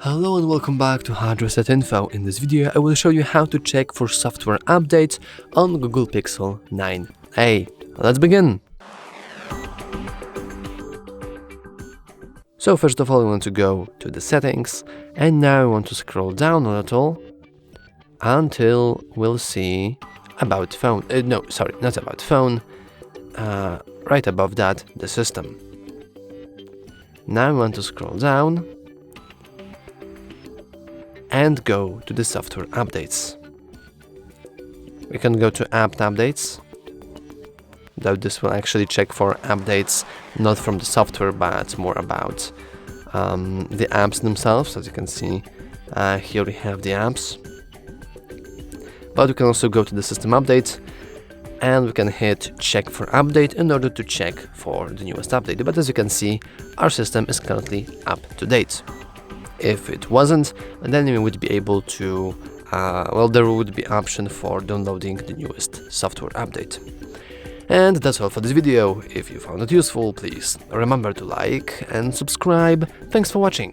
Hello and welcome back to HardReset.Info. In this video I will show you how to check for software updates on Google Pixel 9a. Let's begin! So first of all we want to go to the settings, and now we want to scroll down a little until we'll see about phone, not about phone, right above that, the system. Now we want to scroll down and go to the software updates. We can go to app updates, though this will actually check for updates not from the software but more about the apps themselves. As you can see, here we have the apps, but we can also go to the system update and we can hit check for update in order to check for the newest update. But as you can see, our system is currently up to date. If it wasn't, then we would be able to, there would be option for downloading the newest software update. And that's all for this video. If you found it useful, please remember to like and subscribe. Thanks for watching.